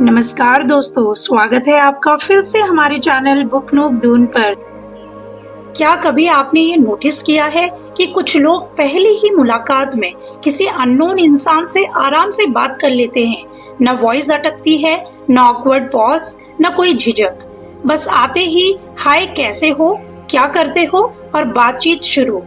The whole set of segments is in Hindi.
नमस्कार दोस्तों, स्वागत है आपका फिर से हमारे चैनल बुक नूब दून पर। क्या कभी आपने ये नोटिस किया है कि कुछ लोग पहली ही मुलाकात में किसी अननोन इंसान से आराम से बात कर लेते हैं। न वॉइस अटकती है, न ऑकवर्ड पॉज, न कोई झिझक। बस आते ही हाय कैसे हो, क्या करते हो और बातचीत शुरू।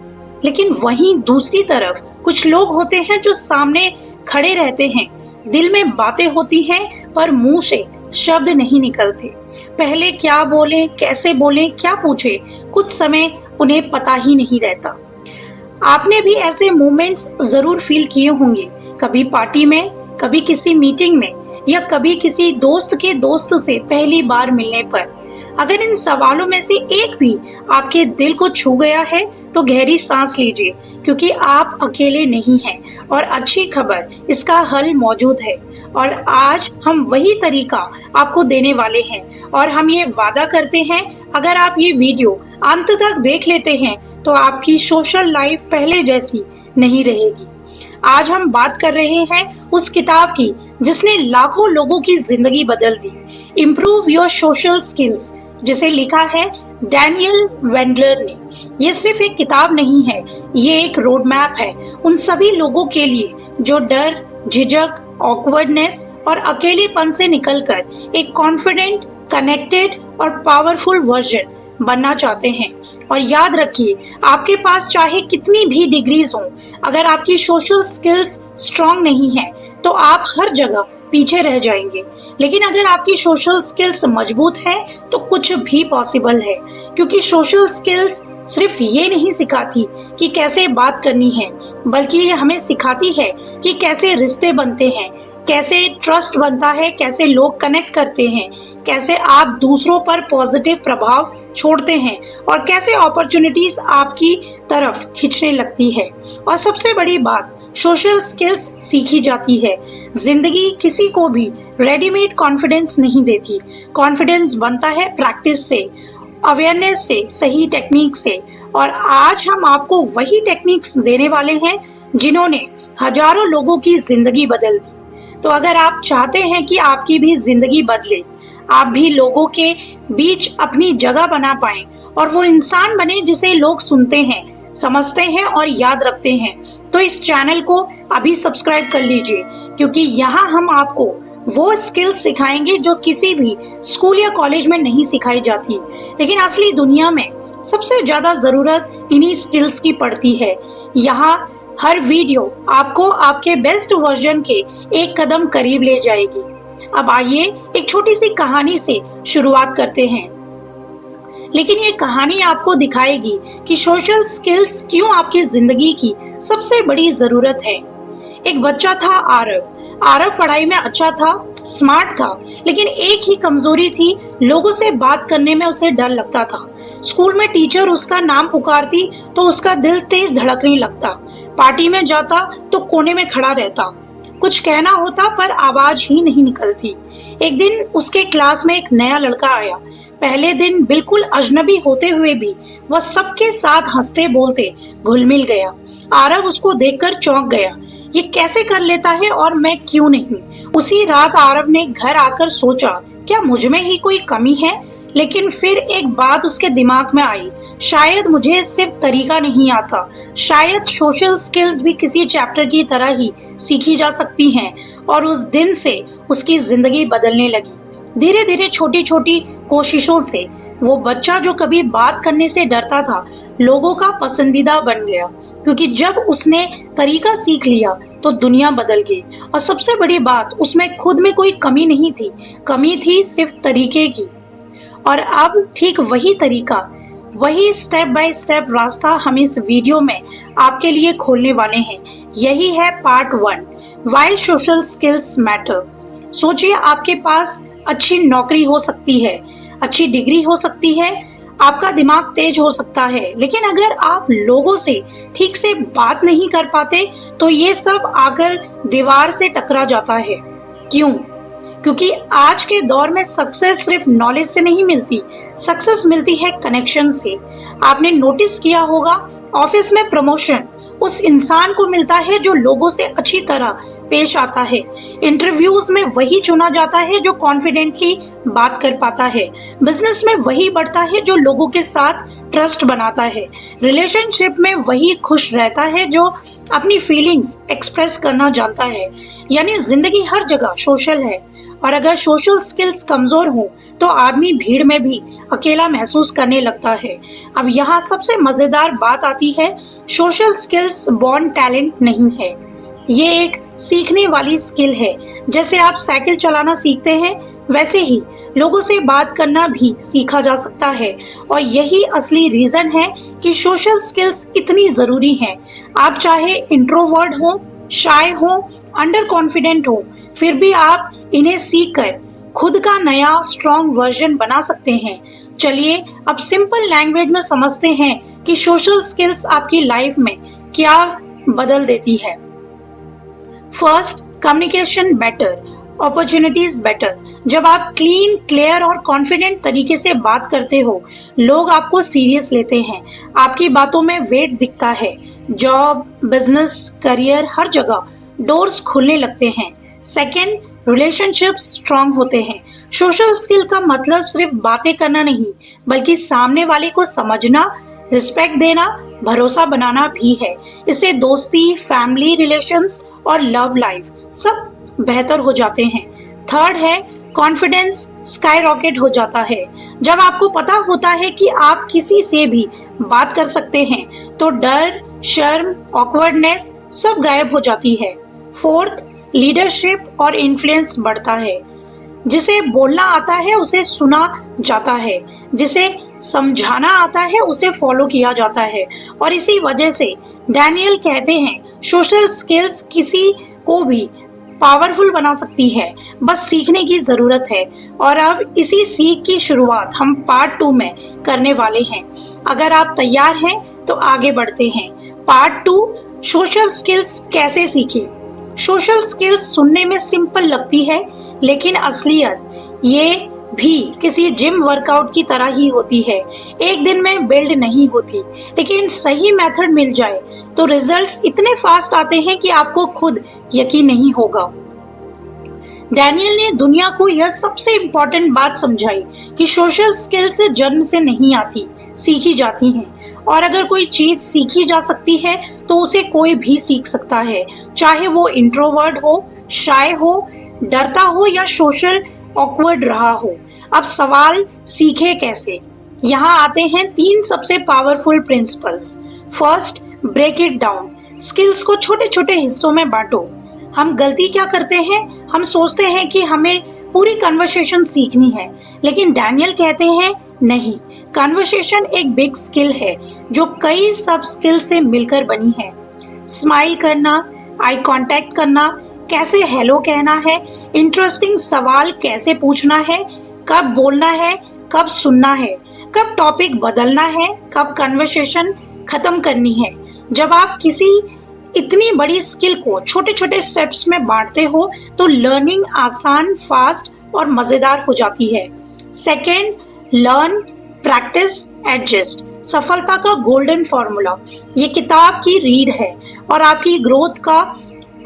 लेकिन वहीं दूसरी तरफ कुछ लोग होते हैं जो सामने खड़े रहते हैं, दिल में बातें होती हैं पर मुंह से शब्द नहीं निकलते। पहले क्या बोले, कैसे बोले, क्या पूछे, कुछ समय उन्हें पता ही नहीं रहता। आपने भी ऐसे मोमेंट्स जरूर फील किए होंगे, कभी पार्टी में, कभी किसी मीटिंग में या कभी किसी दोस्त के दोस्त से पहली बार मिलने पर। अगर इन सवालों में से एक भी आपके दिल को छू गया है तो गहरी सांस लीजिए, क्योंकि आप अकेले नहीं हैं और अच्छी खबर, इसका हल मौजूद है। और आज हम वही तरीका आपको देने वाले हैं और हम ये वादा करते हैं, अगर आप ये वीडियो अंत तक देख लेते हैं तो आपकी सोशल लाइफ पहले जैसी नहीं रहेगी। आज हम बात कर रहे हैं उस किताब की जिसने लाखों लोगों की जिंदगी बदल दी, इम्प्रूव योर सोशल स्किल्स, जिसे लिखा है डैनियल वेंडलर ने। ये सिर्फ एक किताब नहीं है, ये एक रोड मैप है उन सभी लोगों के लिए जो डर, झिझक, ऑकवर्डनेस और अकेलेपन से निकलकर एक कॉन्फिडेंट, कनेक्टेड और पावरफुल वर्जन बनना चाहते हैं। और याद रखिए, आपके पास चाहे कितनी भी डिग्रीज हों, अगर आपकी सोशल स्किल्स स्ट्रांग नहीं है तो आप हर जगह पीछे रह जाएंगे। लेकिन अगर आपकी सोशल स्किल्स मजबूत है तो कुछ भी पॉसिबल है, क्योंकि सोशल स्किल्स सिर्फ ये नहीं सिखाती कि कैसे बात करनी है, बल्कि ये हमें सिखाती है कि कैसे रिश्ते बनते हैं, कैसे ट्रस्ट बनता है, कैसे लोग कनेक्ट करते हैं, कैसे आप दूसरों पर पॉजिटिव प्रभाव छोड़ते हैं और कैसे अपॉर्चुनिटीज आपकी तरफ खींचने लगती है। और सबसे बड़ी बात, सोशल स्किल्स सीखी जाती है। जिंदगी किसी को भी रेडीमेड कॉन्फिडेंस नहीं देती। कॉन्फिडेंस बनता है प्रैक्टिस से, अवेयरनेस से, सही टेक्निक से। और आज हम आपको वही टेक्निक्स देने वाले हैं जिन्होंने हजारों लोगों की जिंदगी बदल दी। तो अगर आप चाहते हैं कि आपकी भी जिंदगी बदले, आप भी लोगों के बीच अपनी जगह बना पाएं और वो इंसान बने जिसे लोग सुनते हैं, समझते हैं और याद रखते हैं, तो इस चैनल को अभी सब्सक्राइब कर लीजिए, क्योंकि यहाँ हम आपको वो स्किल्स सिखाएंगे जो किसी भी स्कूल या कॉलेज में नहीं सिखाई जाती। लेकिन असली दुनिया में सबसे ज्यादा जरूरत इन्हीं स्किल्स की पड़ती है। यहाँ हर वीडियो आपको आपके बेस्ट वर्जन के एक कदम करीब ले जाएगी। अब आइए एक छोटी सी कहानी से शुरुआत करते हैं, लेकिन ये कहानी आपको दिखाएगी कि सोशल स्किल्स क्यों आपकी जिंदगी की सबसे बड़ी जरूरत है। एक बच्चा था आरव। आरव पढ़ाई में अच्छा था, स्मार्ट था, लेकिन एक ही कमजोरी थी, लोगों से बात करने में उसे डर लगता था। स्कूल में टीचर उसका नाम पुकारती तो उसका दिल तेज धड़कने लगता। पार्टी में जाता तो कोने में खड़ा रहता, कुछ कहना होता पर आवाज ही नहीं निकलती। एक दिन उसके क्लास में एक नया लड़का आया। पहले दिन बिल्कुल अजनबी होते हुए भी वह सबके साथ हंसते बोलते घुल मिल गया। आरव उसको देखकर चौंक गया, ये कैसे कर लेता है और मैं क्यों नहीं। उसी रात आरव ने घर आकर सोचा, क्या मुझ में ही कोई कमी है। लेकिन फिर एक बात उसके दिमाग में आई, शायद मुझे सिर्फ तरीका नहीं आता, शायद सोशल स्किल्स भी किसी चैप्टर की तरह ही सीखी जा सकती हैं। और उस दिन से उसकी जिंदगी बदलने लगी। धीरे धीरे छोटी छोटी कोशिशों से वो बच्चा जो कभी बात करने से डरता था, लोगों का पसंदीदा बन गया, क्योंकि जब उसने तरीका सीख लिया तो दुनिया बदल गई। और सबसे बड़ी बात, उसमें खुद में कोई कमी नहीं थी, कमी थी सिर्फ तरीके की। और अब ठीक वही तरीका, वही स्टेप बाय स्टेप रास्ता हम इस वीडियो में आपके लिए खोलने वाले हैं। यही है part 1, why social skills matter. सोचिए, आपके पास अच्छी नौकरी हो सकती है, अच्छी डिग्री हो सकती है, आपका दिमाग तेज हो सकता है, लेकिन अगर आप लोगों से ठीक से बात नहीं कर पाते तो ये सब आकर दीवार से टकरा जाता है। क्यों? क्योंकि आज के दौर में सक्सेस सिर्फ नॉलेज से नहीं मिलती, सक्सेस मिलती है कनेक्शन से। आपने नोटिस किया होगा, ऑफिस में प्रमोशन उस इंसान को मिलता है जो लोगों से अच्छी तरह पेश आता है। इंटरव्यूज में वही चुना जाता है जो कॉन्फिडेंटली बात कर पाता है। बिजनेस में वही बढ़ता है जो लोगों के साथ ट्रस्ट बनाता है। रिलेशनशिप में वही खुश रहता है जो अपनी फीलिंग्स एक्सप्रेस करना जानता है। यानी जिंदगी हर जगह सोशल है, और अगर सोशल स्किल्स कमजोर हो तो आदमी भीड़ में भी अकेला महसूस करने लगता है। अब यहाँ सबसे मजेदार बात आती है, सोशल स्किल्स बॉर्न टैलेंट नहीं है, ये एक सीखने वाली स्किल है। जैसे आप साइकिल चलाना सीखते हैं, वैसे ही लोगों से बात करना भी सीखा जा सकता है। और यही असली रीजन है कि सोशल स्किल्स इतनी जरूरी हैं। आप चाहे इंट्रोवर्ट हो, शाय हो, अंडर कॉन्फिडेंट हो, फिर भी आप इन्हें सीखकर खुद का नया स्ट्रॉन्ग वर्जन बना सकते हैं। चलिए अब सिंपल लैंग्वेज में समझते हैं कि सोशल स्किल्स आपकी लाइफ में क्या बदल देती है। First, communication better, opportunities better. जब आप क्लीन, क्लियर और कॉन्फिडेंट तरीके से बात करते हो, लोग आपको सीरियस लेते हैं, आपकी बातों में वेट दिखता है। जॉब, बिजनेस, करियर, हर जगह डोर्स खुलने लगते हैं। सेकेंड, रिलेशनशिप स्ट्रांग होते हैं। सोशल स्किल का मतलब सिर्फ बातें करना नहीं, बल्कि सामने वाले को समझना, रिस्पेक्ट देना, भरोसा बनाना भी है। इससे दोस्ती, फैमिली रिलेशंस और लव लाइफ सब बेहतर हो जाते हैं। थर्ड है, कॉन्फिडेंस स्काई रॉकेट हो जाता है। जब आपको पता होता है कि आप किसी से भी बात कर सकते हैं, तो डर, शर्म, ऑकवर्डनेस सब गायब हो जाती है। फोर्थ, लीडरशिप और इन्फ्लुएंस बढ़ता है। जिसे बोलना आता है उसे सुना जाता है, जिसे समझाना आता है उसे फॉलो किया जाता है। और इसी वजह से डैनियल कहते हैं, सोशल स्किल्स किसी को भी पावरफुल बना सकती है, बस सीखने की जरूरत है। और अब इसी सीख की शुरुआत हम पार्ट 2 में करने वाले हैं। अगर आप तैयार हैं तो आगे बढ़ते हैं। पार्ट 2, सोशल स्किल्स कैसे सीखें। सोशल स्किल्स सुनने में सिंपल लगती है, लेकिन असलियत ये भी किसी जिम वर्कआउट की तरह ही होती है। एक दिन में बिल्ड नहीं होती, लेकिन सही मेथड मिल जाए तो रिजल्ट्स इतने फास्ट आते हैं कि आपको खुद यकीन नहीं होगा। डैनियल ने दुनिया को यह सबसे इम्पोर्टेंट बात समझाई कि सोशल स्किल्स जन्म से नहीं आती, सीखी जाती हैं। और अगर कोई चीज सीखी जा सकती है तो उसे कोई भी सीख सकता है, चाहे वो इंट्रोवर्ट हो, शाय हो, डरता हो या सोशल ऑकवर्ड रहा हो। अब सवाल, सीखे कैसे। यहाँ आते हैं 3 सबसे powerful principles. First, break it down. Skills को छोटे छोटे हिस्सों में बांटो। हम गलती क्या करते हैं, हम सोचते हैं कि हमें पूरी कन्वर्सेशन सीखनी है, लेकिन डैनियल कहते हैं नहीं, कन्वर्सेशन एक बिग स्किल है जो कई सब स्किल से मिलकर बनी है। स्माइल करना, आई कांटेक्ट करना, कैसे हेलो कहना है, इंटरेस्टिंग सवाल कैसे पूछना है, कब बोलना है, कब सुनना है, कब टॉपिक बदलना है, कब कन्वर्सेशन खत्म करनी है। जब आप किसी इतनी बड़ी स्किल को छोटे छोटे स्टेप्स में बांटते हो तो लर्निंग आसान, फास्ट और मजेदार हो जाती है। Second, learn, practice, adjust. सफलता का गोल्डन फॉर्मूला ये किताब की रीड है और आपकी ग्रोथ का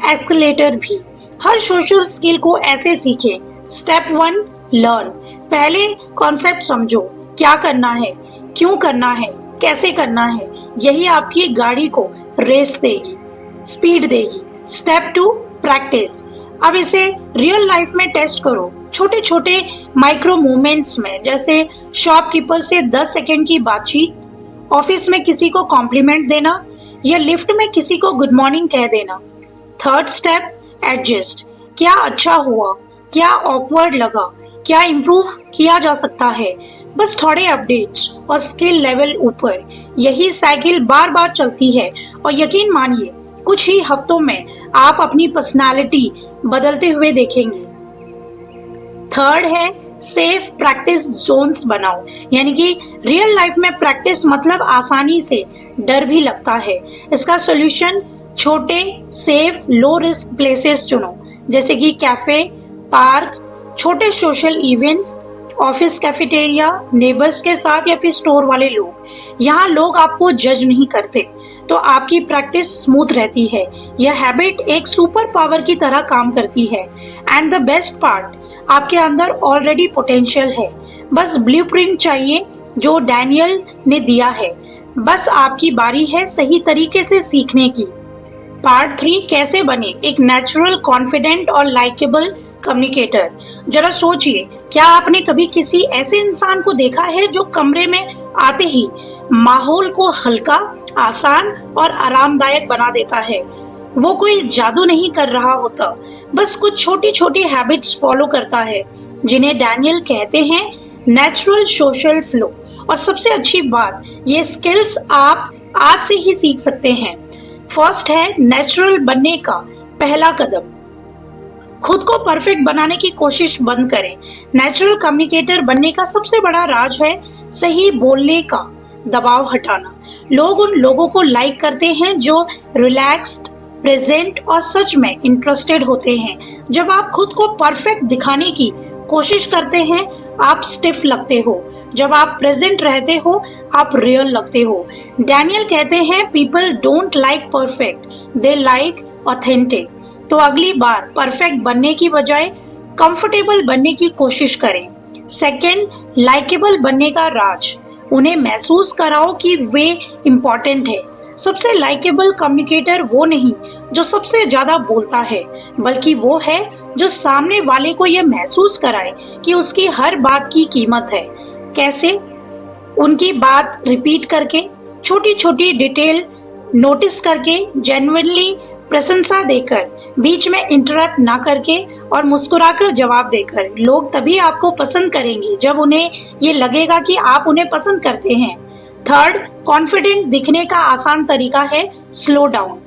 एक्सीलरेटर भी। हर सोशल स्किल को ऐसे सीखें। Step 1, learn. पहले कॉन्सेप्ट समझो, क्या करना है, क्यों करना है, कैसे करना है। यही आपकी गाड़ी को रेस देगी, स्पीड देगी। Step 2, practice. अब इसे रियल लाइफ में टेस्ट करो, छोटे छोटे माइक्रो मूवमेंट्स में, जैसे शॉपकीपर से 10 सेकंड की बातचीत, ऑफिस में किसी को कॉम्प्लीमेंट देना या लिफ्ट में किसी को गुड मॉर्निंग कह देना। Third step, adjust. क्या अच्छा हुआ, क्या ऑकवर्ड लगा, क्या इम्प्रूव किया जा सकता है। बस थोड़े अपडेट्स और स्किल लेवल ऊपर। यही साइकिल बार बार चलती है और यकीन मानिए कुछ ही हफ्तों में आप अपनी पर्सनालिटी बदलते हुए देखेंगे। थर्ड है, सेफ प्रैक्टिस जोन्स बनाओ। यानी कि रियल लाइफ में प्रैक्टिस मतलब आसानी से डर भी लगता है। इसका सोल्यूशन, छोटे, सेफ, लो रिस्क प्लेसेस चुनो, जैसे कि कैफे, पार्क, छोटे social events, office cafeteria, neighbours के साथ या फिर स्टोर वाले लोग। यहाँ लोग आपको जज नहीं करते, तो आपकी प्रैक्टिस स्मूथ रहती है। यह हैबिट एक सुपर पावर की तरह काम करती है। एंड द बेस्ट पार्ट, आपके अंदर ऑलरेडी पोटेंशियल है, बस ब्लूप्रिंट चाहिए जो डैनियल ने दिया है। बस आपकी बारी है सही तरीके से सीखने की। पार्ट 3, कैसे बने एक नेचुरल, कॉन्फिडेंट और लाइकेबल कम्युनिकेटर। जरा सोचिए, क्या आपने कभी किसी ऐसे इंसान को देखा है जो कमरे में आते ही माहौल को हल्का, आसान और आरामदायक बना देता है? वो कोई जादू नहीं कर रहा होता, बस कुछ छोटी छोटी हैबिट्स फॉलो करता है जिन्हें डैनियल कहते हैं नेचुरल सोशल फ्लो। और सबसे अच्छी बात, ये स्किल्स आप आज से ही सीख सकते हैं। फर्स्ट है नेचुरल बनने का पहला कदम। खुद को परफेक्ट बनाने की कोशिश बंद करें। नेचुरल कम्युनिकेटर बनने का सबसे बड़ा राज है सही बोलने का दबाव हटाना। लोग उन लोगों को लाइक करते हैं जो रिलैक्स्ड, प्रेजेंट और सच में इंटरेस्टेड होते हैं। जब आप खुद को परफेक्ट दिखाने की कोशिश करते हैं, आप स्टिफ लगते हो। जब आप प्रेजेंट रहते हो, आप रियल लगते हो। डैनियल कहते हैं people don't like perfect, they like authentic. तो अगली बार परफेक्ट बनने की बजाय कंफर्टेबल बनने की कोशिश करें। सेकंड, लाइकेबल बनने का राज, उन्हें महसूस कराओ कि वे इम्पोर्टेंट है। सबसे लाइकेबल कम्युनिकेटर वो नहीं जो सबसे ज्यादा बोलता है, बल्कि वो है जो सामने वाले को यह महसूस कराए कि उसकी हर बात की कीमत है। कैसे? उनकी बात रिपीट करके, छोटी छोटी डिटेल नोटिस करके, जेन्युइनली प्रशंसा देकर, बीच में इंटरप्ट ना करके और मुस्कुराकर जवाब देकर। लोग तभी आपको पसंद करेंगे जब उन्हें ये लगेगा कि आप उन्हें पसंद करते हैं। थर्ड, कॉन्फिडेंट दिखने का आसान तरीका है स्लो डाउन।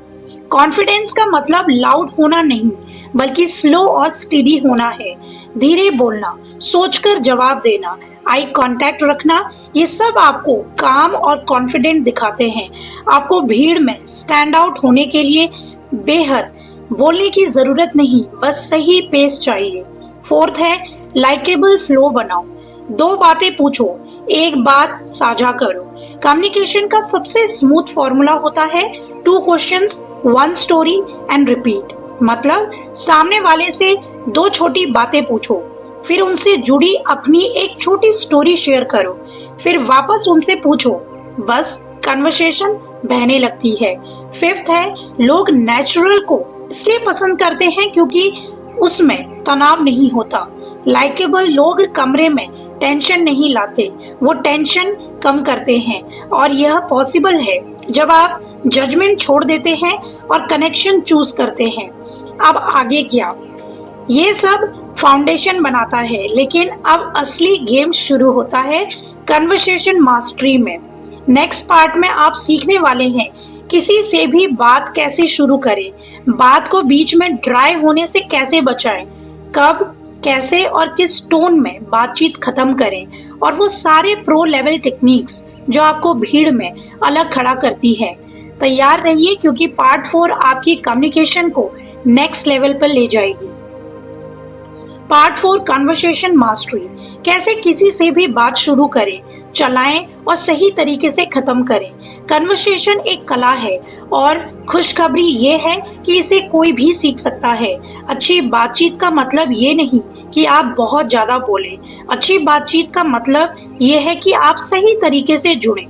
कॉन्फिडेंस का मतलब लाउड होना नहीं, बल्कि स्लो और स्टेडी होना है। धीरे बोलना, सोचकर जवाब देना, आई कांटेक्ट रखना, ये सब आपको काम और कॉन्फिडेंट दिखाते हैं। आपको भीड़ में स्टैंड आउट होने के लिए बेहद बोलने की जरूरत नहीं, बस सही पेस चाहिए। फोर्थ है लाइकेबल फ्लो बनाओ। 2 बातें पूछो, एक बात साझा करो। कम्युनिकेशन का सबसे स्मूथ फॉर्मूला होता है 2 क्वेश्चंस, 1 स्टोरी एंड रिपीट। मतलब सामने वाले से 2 छोटी बातें पूछो, फिर उनसे जुड़ी अपनी एक छोटी स्टोरी शेयर करो, फिर वापस उनसे पूछो। बस कन्वर्सेशन बहने लगती है। फिफ्थ है लोग नेचुरल को इसलिए पसंद करते हैं क्योंकि उसमें तनाव नहीं होता। लाइकेबल लोग कमरे में टेंशन नहीं लाते, वो टेंशन कम करते हैं। और यह पॉसिबल है जब आप जजमेंट छोड़ देते हैं और कनेक्शन चूज करते हैं। अब आगे क्या? ये सब फाउंडेशन बनाता है, लेकिन अब असली गेम शुरू होता है कन्वर्सेशन मास्टरी में। नेक्स्ट पार्ट में आप सीखने वाले हैं किसी से भी बात कैसे शुरू करें, बात को बीच में ड्राई होने से कैसे बचाएं, कब, कैसे और किस टोन में बातचीत खत्म करें, और वो सारे प्रो लेवल टेक्निक्स जो आपको भीड़ में अलग खड़ा करती है। तैयार रहिए क्योंकि पार्ट 4 आपकी कम्युनिकेशन को नेक्स्ट लेवल पर ले जाएगी। पार्ट 4 कन्वर्सेशन मास्टरी, कैसे किसी से भी बात शुरू करें, चलाएं और सही तरीके से खत्म करें। कन्वर्सेशन एक कला है और खुशखबरी ये है कि इसे कोई भी सीख सकता है। अच्छी बातचीत का मतलब ये नहीं कि आप बहुत ज्यादा बोलें, अच्छी बातचीत का मतलब ये है कि आप सही तरीके से जुड़ें।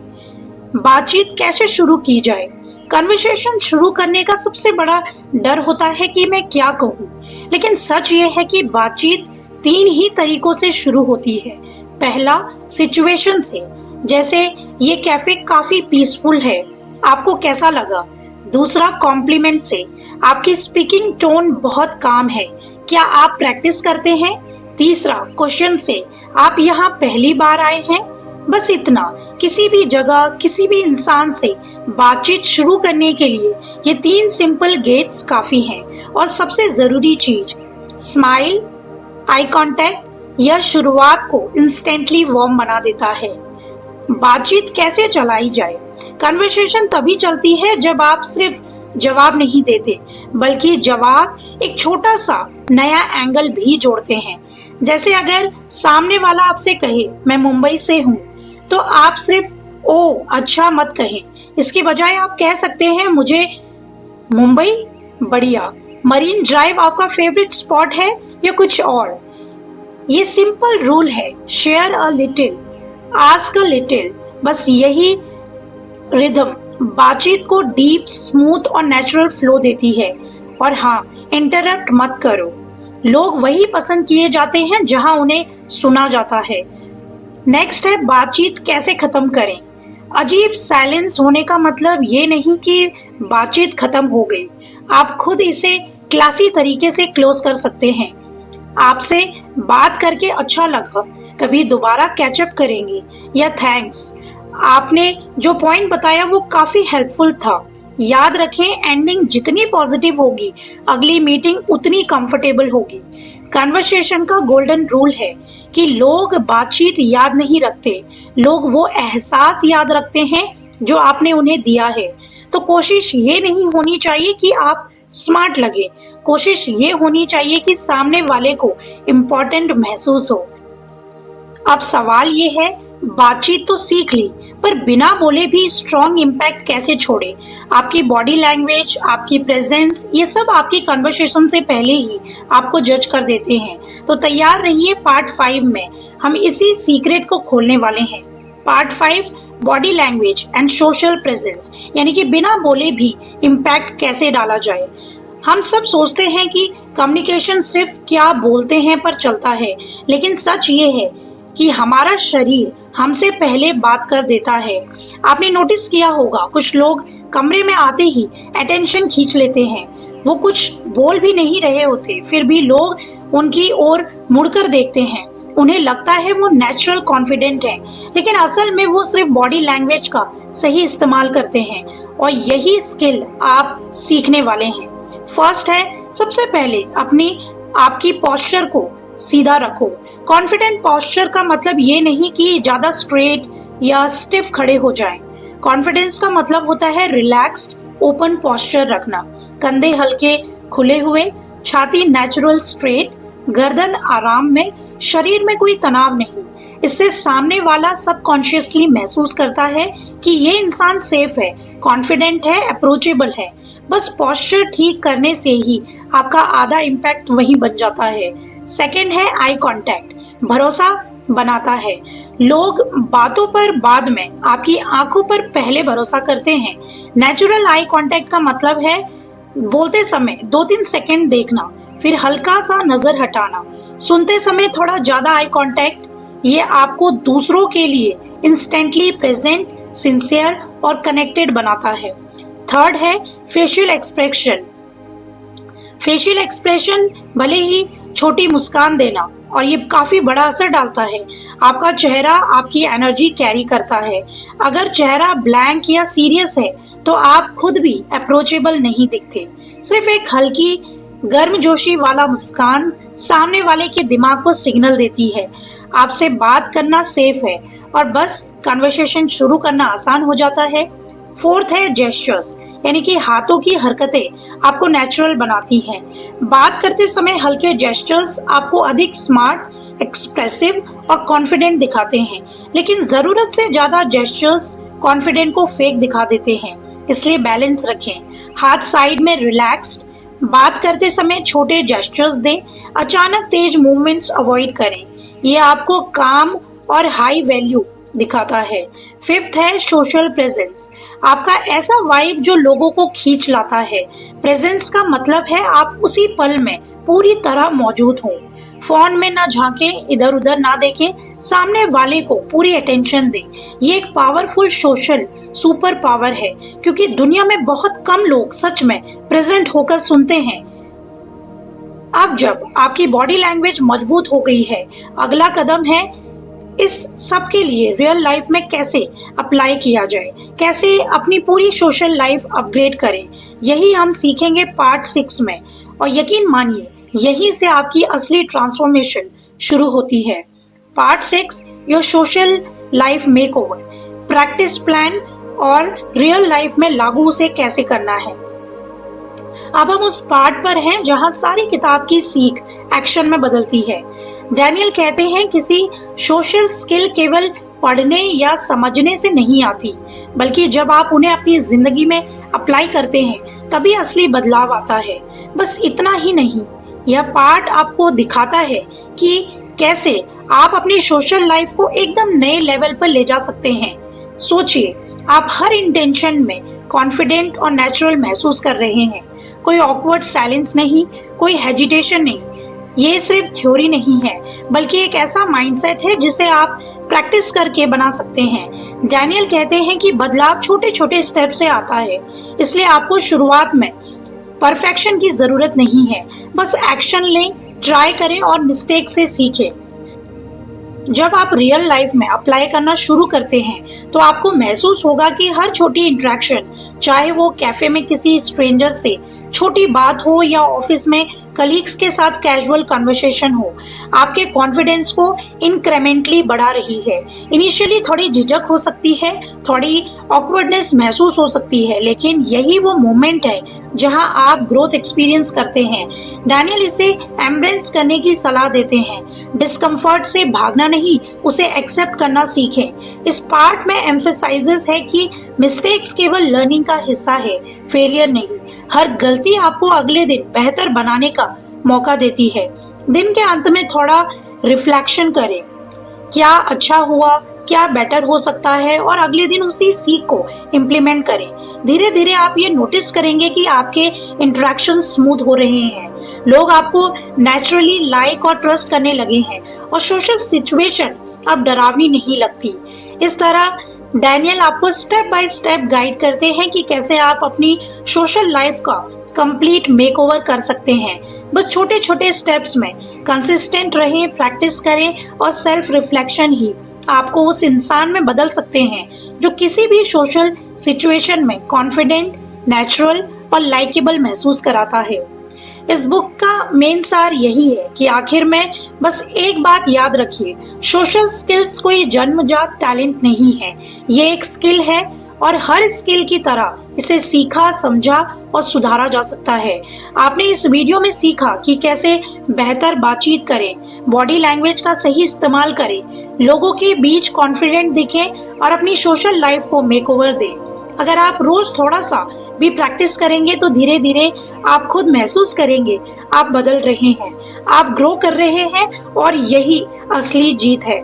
बातचीत कैसे शुरू की जाए? कन्वर्सेशन शुरू करने का सबसे बड़ा डर होता है कि मैं क्या कहूँ, लेकिन सच ये है कि बातचीत 3 ही तरीकों से शुरू होती है। पहला, सिचुएशन से, जैसे ये कैफे काफी पीसफुल है, आपको कैसा लगा? दूसरा, कॉम्प्लीमेंट से, आपकी स्पीकिंग टोन बहुत काम है, क्या आप प्रैक्टिस करते हैं? तीसरा, क्वेश्चन से, आप यहाँ पहली बार आए हैं? बस इतना। किसी भी जगह, किसी भी इंसान से बातचीत शुरू करने के लिए ये 3 सिंपल गेट्स काफी हैं। और सबसे जरूरी चीज, स्माइल, आई कांटेक्ट, यह शुरुआत को इंस्टेंटली वार्म बना देता है। बातचीत कैसे चलाई जाए? कन्वर्सेशन तभी चलती है जब आप सिर्फ जवाब नहीं देते, बल्कि जवाब एक छोटा सा नया एंगल भी जोड़ते हैं। जैसे अगर सामने वाला आपसे कहे मैं मुंबई से हूँ, तो आप सिर्फ ओह अच्छा मत कहें, इसके बजाय आप कह सकते हैं मुझे मुंबई बढ़िया। मरीन ड्राइव आपका फेवरेट स्पॉट है या कुछ और? ये सिंपल रूल है, share a little, ask a little. बस यही रिदम बातचीत को डीप, स्मूथ और नेचुरल फ्लो देती है। और हाँ, इंटरप्ट मत करो। लोग वही पसंद किए जाते हैं जहां उन्हें सुना जाता है। नेक्स्ट है बातचीत कैसे खत्म करें। अजीब साइलेंस होने का मतलब ये नहीं कि बातचीत खत्म हो गई। आप खुद इसे क्लासी तरीके से क्लोज कर सकते हैं। आपसे बात करके अच्छा लगा, कभी दोबारा कैचअप करेंगे, या थैंक्स, आपने जो पॉइंट बताया वो काफी हेल्पफुल था। याद रखें, एंडिंग जितनी पॉजिटिव होगी, अगली मीटिंग उतनी कंफर्टेबल होगी। कन्वर्सेशन का गोल्डन रूल है कि लोग बातचीत याद नहीं रखते, लोग वो एहसास याद रखते हैं जो आपने उन्हें दिया है। तो कोशिश ये नहीं होनी चाहिए कि आप स्मार्ट लगे, कोशिश ये होनी चाहिए कि सामने वाले को इम्पोर्टेंट महसूस हो। अब सवाल ये है, बातचीत तो सीख ली, पर बिना बोले भी स्ट्रॉन्ग इम्पैक्ट कैसे छोड़े? आपकी बॉडी लैंग्वेज, आपकी प्रेजेंस, ये सब आपकी कन्वर्सेशन से पहले ही आपको जज कर देते हैं। तो तैयार रहिए, पार्ट 5 में हम इसी सीक्रेट को खोलने वाले हैं। Part 5, body language and social presence, यानी कि बिना बोले भी इम्पैक्ट कैसे डाला जाए। हम सब सोचते हैं कि कम्युनिकेशन सिर्फ क्या बोलते हैं पर चलता है, लेकिन सच ये है कि हमारा शरीर हमसे पहले बात कर देता है। आपने नोटिस किया होगा, कुछ लोग कमरे में आते ही अटेंशन खींच लेते हैं। वो कुछ बोल भी नहीं रहे होते, फिर भी लोग उनकी ओर मुड़कर देखते हैं। उन्हें लगता है वो नेचुरल कॉन्फिडेंट है, लेकिन असल में वो सिर्फ बॉडी लैंग्वेज का सही इस्तेमाल करते हैं। और यही स्किल आप सीखने वाले हैं। फर्स्ट है, सबसे पहले आपकी पोस्चर को सीधा रखो। कॉन्फिडेंट पोस्चर का मतलब ये नहीं कि ज्यादा स्ट्रेट या स्टिफ खड़े हो जाएं। कॉन्फिडेंस का मतलब होता है रिलैक्स्ड, ओपन पोस्चर रखना। कंधे हल्के खुले हुए, छाती नेचुरल स्ट्रेट, गर्दन आराम में, शरीर में कोई तनाव नहीं। इससे सामने वाला सबकॉन्शियसली महसूस करता है कि ये इंसान सेफ है, कॉन्फिडेंट है, अप्रोचेबल है। बस पोस्चर ठीक करने से ही आपका आधा इम्पैक्ट वही बन जाता है। सेकंड है आई कांटेक्ट, भरोसा बनाता है। लोग बातों पर बाद में, आपकी आंखों पर पहले भरोसा करते हैं। नेचुरल आई कांटेक्ट का मतलब है बोलते समय 2-3 सेकंड देखना, फिर हल्का सा नजर हटाना। सुनते समय थोड़ा ज्यादा आई कांटेक्ट, ये आपको दूसरों के लिए इंस्टेंटली प्रेजेंट, सिंसियर और कनेक्टेड बनाता है। थर्ड है फेशियल एक्सप्रेशन। फेशियल एक्सप्रेशन भले ही छोटी मुस्कान देना, और ये काफी बड़ा असर डालता है। आपका चेहरा आपकी एनर्जी कैरी करता है। अगर चेहरा ब्लैंक या सीरियस है तो आप खुद भी अप्रोचेबल नहीं दिखते। सिर्फ एक हल्की गर्मजोशी वाला मुस्कान सामने वाले के दिमाग को सिग्नल देती है आपसे बात करना सेफ है, और बस कन्वर्सेशन शुरू करना आसान हो जाता है। फोर्थ है जेस्चर्स, यानी कि हाथों की हरकतें आपको नेचुरल बनाती हैं। बात करते समय हल्के जेस्चर्स आपको अधिक स्मार्ट, एक्सप्रेसिव और कॉन्फिडेंट दिखाते हैं, लेकिन जरूरत से ज्यादा जेस्चर्स कॉन्फिडेंट को फेक दिखा देते हैं। इसलिए बैलेंस रखें। हाथ साइड में रिलैक्स्ड, बात करते समय छोटे जेस्चर्स दें, अचानक तेज मूवमेंट्स अवॉइड करें। ये आपको काम और हाई वैल्यू दिखाता है। फिफ्थ है सोशल प्रेजेंस, आपका ऐसा वाइब जो लोगों को खींच लाता है। प्रेजेंस का मतलब है आप उसी पल में पूरी तरह मौजूद हो। फोन में ना झांकें, इधर उधर ना देखें, सामने वाले को पूरी अटेंशन दें। ये एक पावरफुल सोशल सुपर पावर है, क्योंकि दुनिया में बहुत कम लोग सच में प्रेजेंट होकर सुनते हैं। अब जब आपकी बॉडी लैंग्वेज मजबूत हो गई है, अगला कदम है इस सब के लिए रियल लाइफ में कैसे अप्लाई किया जाए, कैसे अपनी पूरी सोशल लाइफ अपग्रेड करें। यही हम सीखेंगे पार्ट 6 में, और यकीन मानिए यहीं से आपकी असली ट्रांसफॉर्मेशन शुरू होती है। Part 6, your social life makeover, practice plan और रियल लाइफ में लागू उसे कैसे करना है। अब हम उस पार्ट पर हैं जहां सारी किताब की सीख एक्शन में बदलती है। डैनियल कहते हैं किसी सोशल स्किल केवल पढ़ने या समझने से नहीं आती, बल्कि जब आप उन्हें अपनी जिंदगी में अप्लाई करते हैं तभी असली बदलाव आता है। बस इतना ही नहीं, यह पार्ट आपको दिखाता है कि कैसे आप अपनी सोशल लाइफ को एकदम नए लेवल पर ले जा सकते हैं। सोचिए, आप हर इंटेंशन में कॉन्फिडेंट और नेचुरल महसूस कर रहे हैं। कोई ऑकवर्ड साइलेंस नहीं, कोई हेजिटेशन नहीं। ये सिर्फ थ्योरी नहीं है, बल्कि एक ऐसा माइंडसेट है जिसे आप प्रैक्टिस करके बना सकते हैं। डैनियल कहते हैं कि बदलाव छोटे छोटे स्टेप से आता है, इसलिए आपको शुरुआत में परफेक्शन की जरूरत नहीं है। बस एक्शन लें, ट्राई करें और मिस्टेक से सीखें। जब आप रियल लाइफ में अप्लाई करना शुरू करते हैं तो आपको महसूस होगा कि हर छोटी इंटरेक्शन, चाहे वो कैफे में किसी स्ट्रेंजर से छोटी बात हो या ऑफिस में कलीग्स के साथ कैजुअल कन्वर्सेशन हो, आपके कॉन्फिडेंस को इंक्रीमेंटली बढ़ा रही है। इनिशियली थोड़ी झिझक हो सकती है, थोड़ी ऑकवर्डनेस महसूस हो सकती है, लेकिन यही वो मोमेंट है जहां आप ग्रोथ एक्सपीरियंस करते हैं। डैनियल इसे एम्ब्रेस करने की सलाह देते हैं। डिस्कम्फर्ट से भागना नहीं, उसे एक्सेप्ट करना सीखें। इस पार्ट में एम्फेसाइजेस है कि मिस्टेक्स केवल लर्निंग का हिस्सा है, फेलियर नहीं। हर गलती आपको अगले दिन बेहतर बनाने का मौका देती है। दिन के अंत में थोड़ा रिफ्लेक्शन करें, क्या अच्छा हुआ, क्या बेटर हो सकता है, और अगले दिन उसी सीख को इम्प्लीमेंट करें। धीरे धीरे आप ये नोटिस करेंगे कि आपके इंटरेक्शन स्मूथ हो रहे हैं, लोग आपको नेचुरली लाइक और ट्रस्ट करने लगे हैं, और सोशल सिचुएशन अब डरावनी नहीं लगती। इस तरह डैनियल आपको स्टेप बाय स्टेप गाइड करते हैं कि कैसे आप अपनी सोशल लाइफ का कंप्लीट मेकओवर कर सकते हैं। बस छोटे छोटे स्टेप्स में कंसिस्टेंट रहें, प्रैक्टिस करें, और सेल्फ रिफ्लेक्शन ही आपको उस इंसान में बदल सकते हैं जो किसी भी सोशल सिचुएशन में कॉन्फिडेंट, नेचुरल और लाइकेबल महसूस कराता है। इस बुक का मेन सार यही है कि आखिर में बस एक बात याद रखिए, सोशल स्किल्स कोई जन्मजात टैलेंट नहीं है, ये एक स्किल है, और हर स्किल की तरह इसे सीखा, समझा और सुधारा जा सकता है। आपने इस वीडियो में सीखा कि कैसे बेहतर बातचीत करें, बॉडी लैंग्वेज का सही इस्तेमाल करें, लोगों के बीच कॉन्फिडेंट दिखें और अपनी सोशल लाइफ को मेकओवर दें। अगर आप रोज थोड़ा सा भी प्रैक्टिस करेंगे तो धीरे धीरे आप खुद महसूस करेंगे आप बदल रहे हैं, आप ग्रो कर रहे हैं, और यही असली जीत है।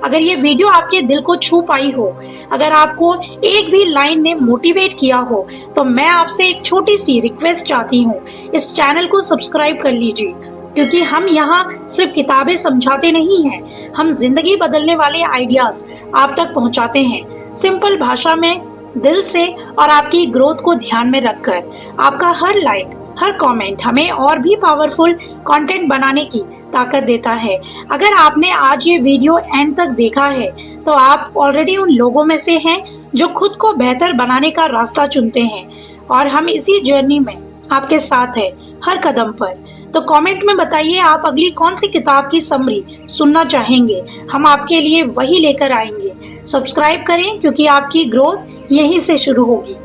अगर ये वीडियो आपके दिल को छू पाई हो, अगर आपको एक भी लाइन ने मोटिवेट किया हो, तो मैं आपसे एक छोटी सी रिक्वेस्ट चाहती हूँ, इस चैनल को सब्सक्राइब कर लीजिए, क्योंकि हम यहाँ सिर्फ किताबें समझाते नहीं हैं, हम जिंदगी बदलने वाले आइडियाज आप तक पहुँचाते हैं, सिंपल भाषा में, दिल से, और आपकी ग्रोथ को ध्यान में रखकर। आपका हर लाइक, हर कमेंट हमें और भी पावरफुल कंटेंट बनाने की ताकत देता है। अगर आपने आज ये वीडियो एंड तक देखा है तो आप ऑलरेडी उन लोगों में से हैं जो खुद को बेहतर बनाने का रास्ता चुनते हैं, और हम इसी जर्नी में आपके साथ है हर कदम पर। तो कमेंट में बताइए आप अगली कौन सी किताब की समरी सुनना चाहेंगे, हम आपके लिए वही लेकर आएंगे। सब्सक्राइब करें, क्योंकि आपकी ग्रोथ यहीं से शुरू होगी।